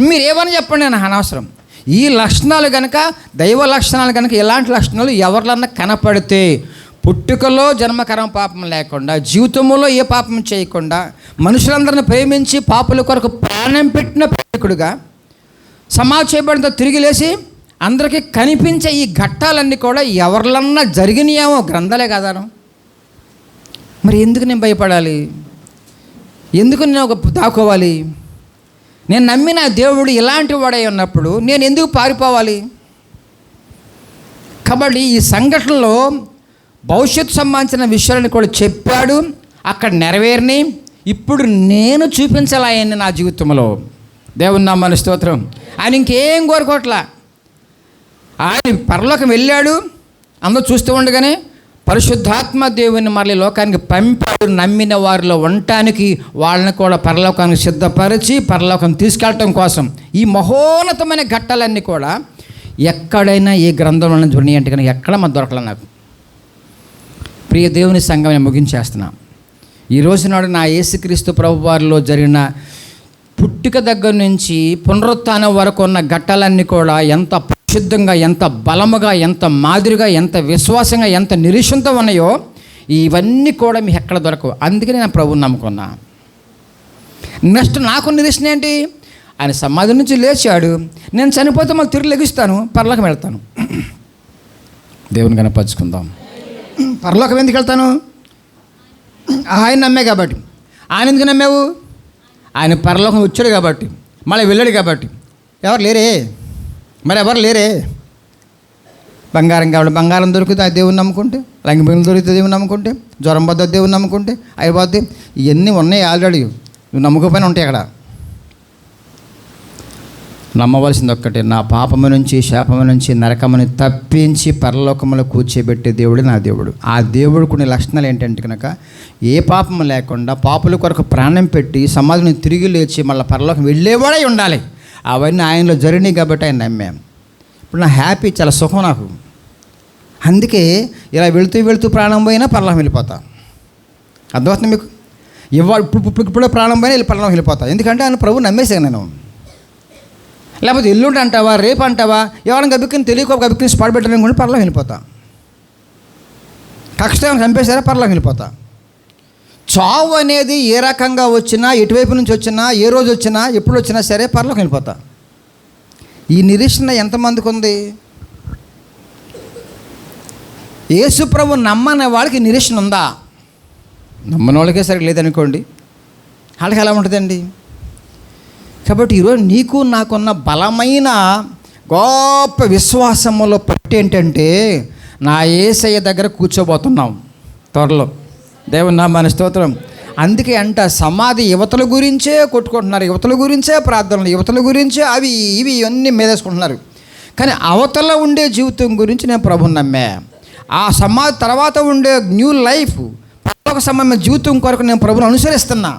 Speaker 1: మీరేమని చెప్పండి, నాకు అనవసరం. ఈ లక్షణాలు కనుక, దైవ లక్షణాలు కనుక, ఇలాంటి లక్షణాలు ఎవరిలన్నా కనపడితే, పుట్టుకలో జన్మకరం పాపం లేకుండా, జీవితంలో ఏ పాపం చేయకుండా, మనుషులందరిని ప్రేమించి పాపుల కొరకు ప్రాణం పెట్టిన ప్రేమికుడుగా, సమాధి చేయబడిన తిరిగి లేచి అందరికీ కనిపించే ఈ ఘట్టాలన్నీ కూడా ఎవరిలన్నా జరిగినాయేమో, గ్రంథాలే కాదాను. మరి ఎందుకు నేను భయపడాలి? ఎందుకు నేను దాక్కోవాలి? నేను నమ్మిన దేవుడు ఇలాంటి వాడై ఉన్నప్పుడు నేను ఎందుకు పారిపోవాలి? కాబట్టి ఈ సంఘటనలో భవిష్యత్తు సంబంధించిన విషయాలను కూడా చెప్పాడు, అక్కడ నెరవేరిని. ఇప్పుడు నేను చూపించాలి ఆయన్ని నా జీవితంలో. దేవుని నామమున స్తోత్రం. ఆయన ఇంకేం కోరుకోవట్లా. ఆయన పరలోకం వెళ్ళాడు, అందరూ చూస్తూ ఉండగానే పరిశుద్ధాత్మ దేవుని మరలి లోకానికి పంపాడు. నమ్మిన వారిలో ఉండటానికి, వాళ్ళని కూడా పరలోకానికి సిద్ధపరిచి పరలోకం తీసుకెళ్ళటం కోసం. ఈ మహోన్నతమైన ఘట్టాలన్నీ కూడా ఎక్కడైనా ఏ గ్రంథంలో చూడండి అంటే కనుక ఎక్కడ మన దొరకలే నాకు. ప్రియ దేవుని సంఘం నేను ముగించేస్తున్నా. ఈ రోజు నాడు నా యేసుక్రీస్తు ప్రభు వారిలో జరిగిన పుట్టుక దగ్గర నుంచి పునరుత్థానం వరకు ఉన్న ఘట్టాలన్నీ కూడా ఎంత పరిశుద్ధంగా, ఎంత బలముగా, ఎంత మాదిరిగా, ఎంత విశ్వాసంగా, ఎంత నిరీక్షణతో ఉన్నాయో ఇవన్నీ కూడా మీకు ఎక్కడ దొరకవు. అందుకని నేను ప్రభువుని నమ్ముకున్నా. నెక్స్ట్ నాకు నిరీక్షణ ఏంటి? ఆయన సమాధి నుంచి లేచాడు, నేను చనిపోతే మళ్ళీ తిరిగి లెగిస్తాను, పరలోకం వెళ్తాను. దేవుని కనపరుచుకుందాం. పరలోకం ఎందుకు వెళ్తాను? ఆయన నమ్మే కాబట్టి. ఆయన ఎందుకు నమ్మావు? ఆయన పరలోకం వచ్చాడు కాబట్టి, మళ్ళీ వెళ్ళాడు కాబట్టి. ఎవరు లేరే, మరి ఎవరు లేరే. బంగారం కావాలి, బంగారం దొరికితే ఆ దేవుని నమ్ముకుంటే, లంగి బియ్యం దొరికితే దేవుని నమ్ముకుంటే, జ్వరం పోతే దేవుని నమ్ముకుంటే అయిపోద్ది. ఇవన్నీ ఉన్నాయి ఆల్రెడీ, నువ్వు నమ్ముకోపోయినా ఉంటాయి అక్కడ. నమ్మవలసింది ఒక్కటే, నా పాపము నుంచి, శాపము నుంచి, నరకముని తప్పించి పరలోకములో కూర్చోబెట్టే దేవుడు నా దేవుడు. ఆ దేవుడు కొన్ని లక్షణాలు ఏంటంటే కనుక ఏ పాపము లేకుండా పాపుల కొరకు ప్రాణం పెట్టి సమాధిని తిరిగి లేచి మళ్ళీ పరలోకం వెళ్ళేవాడై ఉండాలి. అవన్నీ ఆయనలో జరిగినాయి కాబట్టి ఆయన నమ్మాం. ఇప్పుడు నా హ్యాపీ, చాలా సుఖం నాకు. అందుకే ఇలా వెళుతూ ప్రాణం పోయినా పరలోకం వెళ్ళిపోతా. అర్థమవుతుంది మీకు? ఇప్పుడే ప్రాణం పోయినా వెళ్ళి పరలోకం వెళ్ళిపోతా. ఎందుకంటే ఆయన ప్రభు నమ్మేసాను నేను. లేకపోతే ఎల్లుండి అంటావా, రేపు అంటావా, ఎవరైనా గబిక్కిని తెలియక గబిక్కిని స్పాట్ పెట్టాలనుకుంటే పరలోకం వెళ్ళిపోతా. కష్టం చంపేశారా పరలోకం వెళ్ళిపోతా. చావు అనేది ఏ రకంగా వచ్చినా, ఎటువైపు నుంచి వచ్చినా, ఏ రోజు వచ్చినా, ఎప్పుడు వచ్చినా సరే పరలోకం వెళ్ళిపోతా. ఈ నిరీక్షణ ఎంతమందికి ఉంది? యేసు ప్రభు నమ్మని వాళ్ళకి నిరీక్షణ ఉందా? నమ్మని వాళ్ళకే సరిగ్గా లేదనుకోండి, వాళ్ళకి ఎలా ఉంటుందండి? కాబట్టి ఈరోజు నీకు నాకున్న బలమైన గొప్ప విశ్వాసములో పట్టు ఏంటంటే, నా యేసయ్య దగ్గర కూర్చోబోతున్నాం త్వరలో. దేవుని నామమున స్తోత్రం. అందుకే అంట సమాధి యువతల గురించే కొట్టుకుంటున్నారు, యువతల గురించే ప్రార్థనలు, యువతల గురించే అవి ఇవి ఇవన్నీ మీదేసుకుంటున్నారు. కానీ అవతల ఉండే జీవితం గురించి నేను ప్రభువుని నమ్మా. ఆ సమాధి తర్వాత ఉండే న్యూ లైఫ్, పరలోక సంబంధమైన జీవితం కొరకు నేను ప్రభువుని అనుసరిస్తున్నా.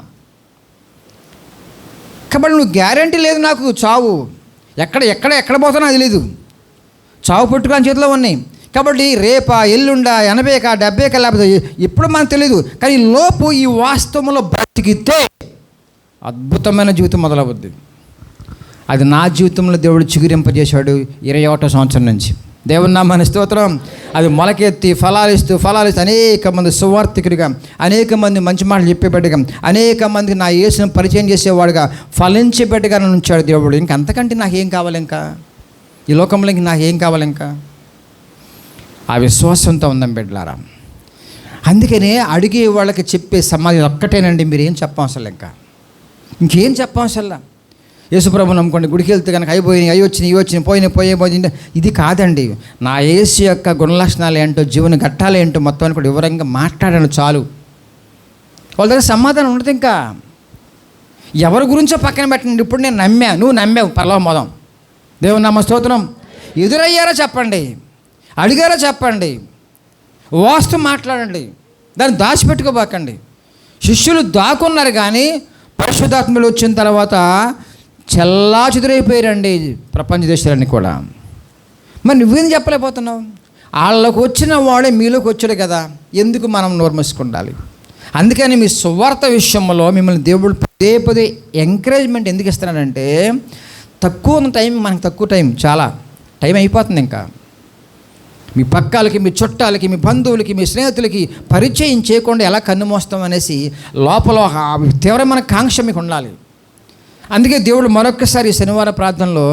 Speaker 1: కాబట్టి నువ్వు గ్యారంటీ లేదు నాకు చావు. ఎక్కడ పోతానో అది లేదు. చావు పుట్టుకొని చేతిలో ఉన్నాయి. కాబట్టి రేపా, ఎల్లుండా, 80కా, 70కా, లేకపోతే ఎప్పుడు మనకు తెలియదు. కానీ లోపు ఈ వాస్తవంలో బ్రతికితే అద్భుతమైన జీవితం మొదలవుద్ది. అది నా జీవితంలో దేవుడు చిగురింపజేశాడు 21వ సంవత్సరం నుంచి. దేవుని నామమున స్తోత్రం. అది మొలకెత్తి ఫలాలిస్తూ అనేక మంది సువార్థికుడిగా, అనేక మంది మంచి మాటలు చెప్పేబెట్టుగా, అనేక మందికి నా యేసును పరిచయం చేసేవాడుగా, ఫలించేబెట్టుగా నన్ను ఉంచాడు దేవుడు. ఇంక అంతకంటే నాకేం కావాలి? ఇంకా ఈ లోకంలో ఇంక నాకేం కావాలి? ఇంకా ఆ విశ్వాసంతో ఉందాం బిడ్డలారా. అందుకనే అడిగే వాళ్ళకి చెప్పే సమాధానం ఒక్కటేనండి, మీరేం చెప్పవసరం, ఇంకా ఇంకేం చెప్పవసరంలా. యేసుప్రభు నమ్ముకోండి, గుడికి వెళ్తే కనుక అయిపోయినాయి, అవి వచ్చినాయి, ఇవి వచ్చినాయి, పోయినాయి. ఇది కాదండి. నా యేసు యొక్క గుణలక్షణాలు ఏంటో, జీవన ఘట్టాలు ఏంటో మొత్తాన్ని కూడా వివరంగా మాట్లాడాను చాలు. వాళ్ళ దగ్గర సమాధానం ఉండదు. ఇంకా ఎవరి గురించో పక్కన పెట్టండి. ఇప్పుడు నేను నమ్మా, నువ్వు నమ్మావు, పరలోకం పోదాం. దేవుని నామ స్తోత్రం. ఎదురయ్యారో చెప్పండి, అడిగారో చెప్పండి, వాస్తు మాట్లాడండి, దాన్ని దాచిపెట్టుకోబాకండి. శిష్యులు దాక్కున్నారు కానీ పరిశుద్ధాత్మలు వచ్చిన తర్వాత చెల్లా చెదురైపోయారండి ప్రపంచ దేశాలన్నీ కూడా. మరి నువ్వేం చెప్పలేకపోతున్నావు? వాళ్ళకు వచ్చిన వాడే మీలోకి వచ్చాడు కదా, ఎందుకు మనం నోరు మూసుకుండాలి? అందుకని మీ సువార్త విషయంలో మిమ్మల్ని దేవుడు పదే ఎంకరేజ్మెంట్ ఎందుకు ఇస్తున్నాడంటే, తక్కువ టైం, మనకు తక్కువ టైం, చాలా టైం అయిపోతుంది. ఇంకా మీ పక్కాలకి, మీ చుట్టాలకి, మీ బంధువులకి, మీ స్నేహితులకి పరిచయం చేయకుండా ఎలా కన్ను మోస్తాం అనేసి లోపల తీవ్రమైన కాంక్ష మీకు ఉండాలి. అందుకే దేవుడు మరొక్కసారి శనివార ప్రార్థనలో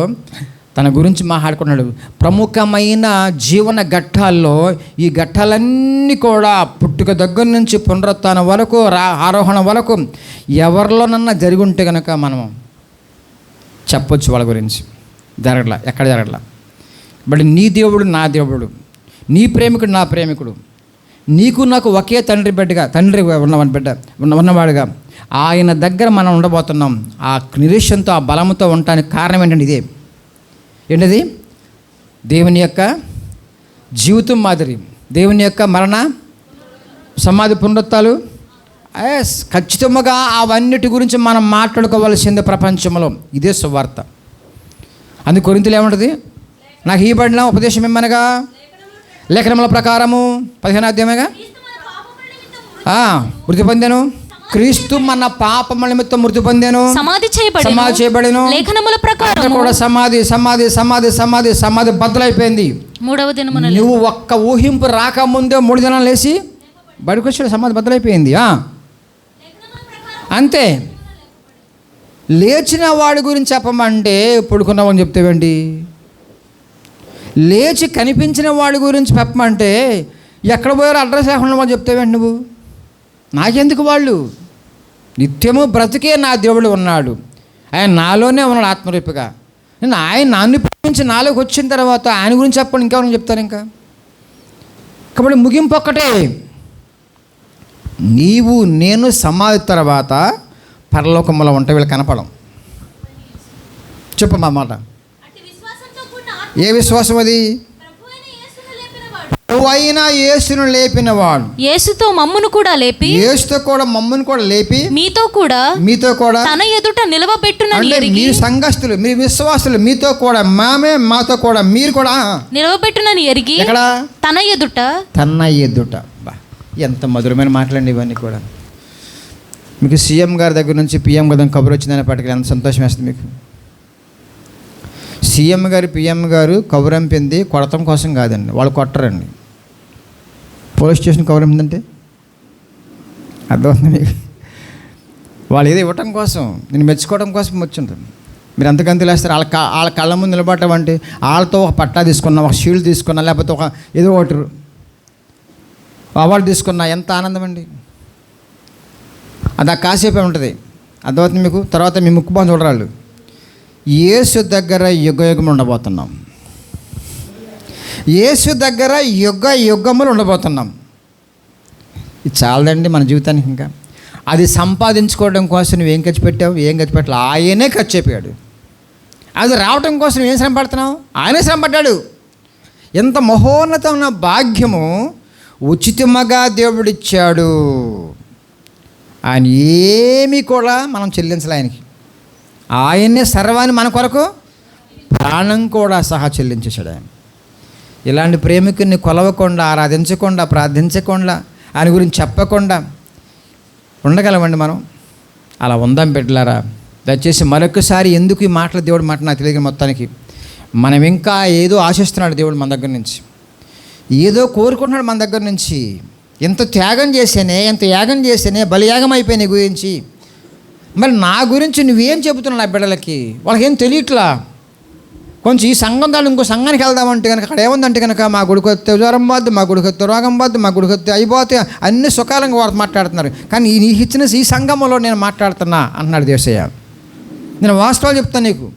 Speaker 1: తన గురించి మాట్లాడుకున్నాడు. ప్రముఖమైన జీవన ఘట్టాల్లో ఈ ఘట్టాలన్నీ కూడా పుట్టుక దగ్గర నుంచి పునరుత్థానం వరకు, ఆరోహణ వరకు ఎవరిలోనన్నా జరిగి ఉంటే కనుక మనం చెప్పొచ్చు వాళ్ళ గురించి, జరగట్లా, ఎక్కడ జరగట్లా. బట్ నీ దేవుడు నా దేవుడు, నీ ప్రేమికుడు నా ప్రేమికుడు, నీకు నాకు ఒకే తండ్రి ఉన్నవాడుగా ఆయన దగ్గర మనం ఉండబోతున్నాం. ఆ నిరీక్షణతో, ఆ బలంతో ఉండటానికి కారణం ఏంటంటే ఇదే. ఏంటది? దేవుని యొక్క జీవితం మాదిరి, దేవుని యొక్క మరణ సమాధి పునరుత్థానాలు. ఖచ్చితంగా అవన్నిటి గురించి మనం మాట్లాడుకోవాల్సిందే ప్రపంచంలో. ఇదే సువార్త. అందుకు కొరింథీయులు ఏమంటుంది? నాకు ఇవ్వబడిన ఉపదేశం ఏమనగా లేఖనముల ప్రకారము 15వ అధ్యాయమేగా, మృతి పొందాను, క్రీస్తు మన పాపముల నిమిత్తం మృతి పొందాను, సమాధి చేయబడెను, లేఖనముల ప్రకారం కూడా సమాధి బద్దలైపోయింది. 3వ దినమున నువ్వు ఒక్క ఊహింపు రాకముందే 3 దినాలు లేచి బడికి వచ్చాడు, సమాధి బద్దలైపోయింది. అంతే. లేచిన వాడి గురించి చెప్పమంటే పడుకున్నావని చెప్తావేంటి? లేచి కనిపించిన వాడి గురించి చెప్పమంటే ఎక్కడ పోయారో అడ్రస్ లేకుండా చెప్తావేంటి నువ్వు? నాకెందుకు? వాళ్ళు నిత్యము బ్రతికే నా దేవుడు ఉన్నాడు, ఆయన నాలోనే ఉన్నాడు ఆత్మరూపిగా. నేను ఆయన నన్ను ప్రేమించి నాలోకి వచ్చిన తర్వాత ఆయన గురించి చెప్పండి, ఇంకెవరైనా చెప్తాను ఇంకా. కాబట్టి ముగింపు ఒక్కటే, నీవు నేను సమాధి తర్వాత పరలోకములో ఉంటే వీళ్ళు కనపడం. చెప్పమ్మా మాట. ఏ విశ్వాసం అది? ప్రభువైన యేసును లేపినవాడు, యేసుతో మమ్మును కూడా లేపి, యేసుతో కూడా మమ్మును కూడా లేపి, మీతో కూడా తన ఎదుట నిలవబెట్టునని ఎరిగి. మీరు సంఘస్థులు, మీరు విశ్వాసులు, మీతో కూడా మాతో కూడా మీరు కూడా నిలవబెట్టునని ఎరిగి. ఎక్కడ? తన ఎదుట. ఎంత మధురమైన మాటలండి ఇవన్నీ కూడా. మీకు సీఎం గారి దగ్గర నుంచి పిఎం గారి కబురు వచ్చిందని పట్టుకెళ్ళి ఎంత సంతోషం వేస్తుంది మీకు. సీఎం గారు పిఎం గారు కబురంపింది కొడతం కోసం కాదండి, వాళ్ళు కొట్టరండి. పోలీస్ స్టేషన్ కబురంపిందంటే అర్థమవుతుంది మీకు. వాళ్ళు ఏదో ఇవ్వటం కోసం, నేను మెచ్చుకోవడం కోసం వచ్చింటారు. మీరు ఎంతకంత లేస్తారు? వాళ్ళ కళ్ళ ముందు నిలబడటం అంటే వాళ్ళతో ఒక పట్టా తీసుకున్నా, ఒక షీల్డ్ తీసుకున్నా, లేకపోతే ఒక ఏదో ఒకటి అవార్డు తీసుకున్నా ఎంత ఆనందం అండి. అది ఆ కాసేపే ఉంటుంది, అర్థమవుతుంది మీకు. తర్వాత మీ ముక్కుబాన్ చూడరాళ్ళు. యేసు దగ్గర యుగములు ఉండబోతున్నాం. యేసు దగ్గర యుగములు ఉండబోతున్నాం. ఇది చాలదండి మన జీవితానికి. ఇంకా అది సంపాదించుకోవడం కోసం నువ్వేం ఖర్చు పెట్టావు? ఏం ఖర్చు పెట్టాలి? ఆయనే ఖర్చు అయిపోయాడు. అది రావటం కోసం ఏం శ్రమ పడుతున్నావు? ఆయనే శ్రమ పడ్డాడు. ఎంత మహోన్నతమైన భాగ్యము ఉచితముగా దేవుడిచ్చాడు. ఆయన ఏమీ కూడా మనం చెల్లించాలి ఆయనకి. ఆయన్నే సర్వాన్ని మన కొరకు ప్రాణం కూడా సహా చెల్లించేశాడు ఆయన. ఇలాంటి ప్రేమికుని కొలవకుండా, ఆరాధించకుండా, ప్రార్థించకుండా, ఆయన గురించి చెప్పకుండా ఉండగలమండి మనం? అలా ఉందాం బిడ్డలారా. దయచేసి మరొకసారి ఎందుకు ఈ మాటలు దేవుడు మాట నాకు తెలియదు. మొత్తానికి మనం ఇంకా ఏదో ఆశిస్తున్నాడు దేవుడు మన దగ్గర నుంచి, ఏదో కోరుకుంటున్నాడు మన దగ్గర నుంచి. ఎంత త్యాగం చేసేనే బలియాగం అయిపోయిన గురించి. మరి నా గురించి నువ్వేం చెబుతున్నావు నా బిడ్డలకి? వాళ్ళకేం తెలియట్లా. కొంచెం ఈ సంఘం దాన్ని ఇంకో సంఘానికి వెళ్దామంటే కనుక అక్కడ ఏముందంటే కనుక మా గుడికొత్తే జ్వరం పోద్దు, మా గుడికొత్తే రోగం పోద్దు, మా గుడికొత్తే అయిపోతే అన్ని సుఖాలంగా వారు మాట్లాడుతున్నారు. కానీ నీకు ఇచ్చిన ఈ సంఘంలో నేను మాట్లాడుతున్నా అంటున్నాడు యేసయ్య. నేను వాస్తవాలు చెప్తాను నీకు.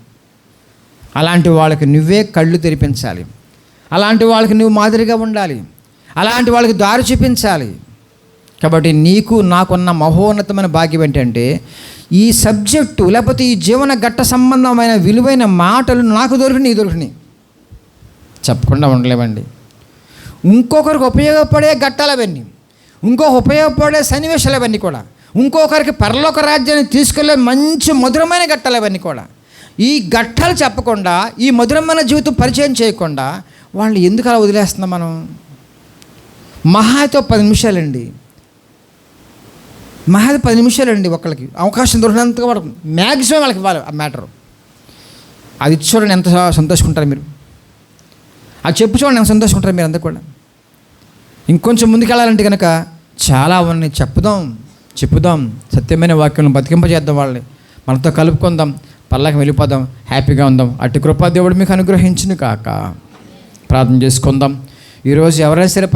Speaker 1: అలాంటి వాళ్ళకి నువ్వే కళ్ళు తెరిపించాలి. అలాంటి వాళ్ళకి నువ్వు మాదిరిగా ఉండాలి. అలాంటి వాళ్ళకి దారి చూపించాలి. కాబట్టి నీకు నాకున్న మహోన్నతమైన భాగ్యం ఏంటంటే ఈ సబ్జెక్టు, లేకపోతే ఈ జీవన ఘట్ట సంబంధమైన విలువైన మాటలు నాకు దొరికినాయి. చెప్పకుండా ఉండలేవండి. ఇంకొకరికి ఉపయోగపడే ఘట్టాలు అవన్నీ, ఇంకొక ఉపయోగపడే సన్నివేశాలు అవన్నీ కూడా, ఇంకొకరికి పరలోక రాజ్యాన్ని తీసుకెళ్లే మంచి మధురమైన ఘట్టాలు అవన్నీ కూడా. ఈ ఘట్టాలు చెప్పకుండా, ఈ మధురమైన జీవితం పరిచయం చేయకుండా వాళ్ళు ఎందుకు అలా వదిలేస్తున్నాం మనం? మహాతో 10 నిమిషాలండి, 10 నిమిషాలండి. ఒకళ్ళకి అవకాశం దొరికినంతగా వాడు మ్యాక్సిమం వాళ్ళకి ఇవ్వాలి ఆ మ్యాటరు. అది ఇచ్చి చూడండి ఎంత సంతోషింటారు మీరు. అది చెప్పు చూడండి ఎంత సంతోషింటారు మీరు అంతా కూడా. ఇంకొంచెం ముందుకెళ్ళాలంటే కనుక చాలా అవన్నీ చెప్పుదాం. సత్యమైన వాక్యం బతికింపజేద్దాం. వాళ్ళని మనతో కలుపుకుందాం, పల్లకి వెళ్ళిపోదాం, హ్యాపీగా ఉందాం. అట్టి కృపా దేవుడు మీకు అనుగ్రహించును కాక. ప్రార్థన చేసుకుందాం. ఈరోజు ఎవరైనా సరే